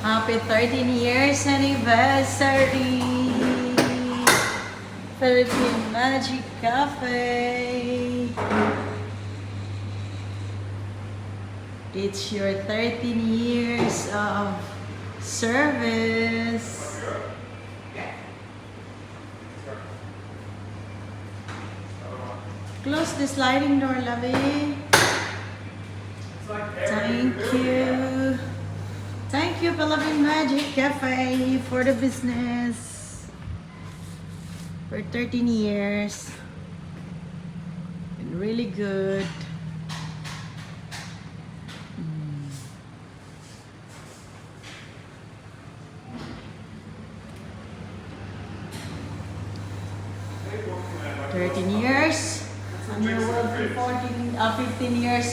Happy 13 years anniversary! Philippine Magic Cafe! It's your 13 years of service. Close the sliding door, lovey. Thank you. Thank you, Philippine Magic Cafe, for the business. For 13 years. Been really good. Mm. 13 years. And you will be 15 years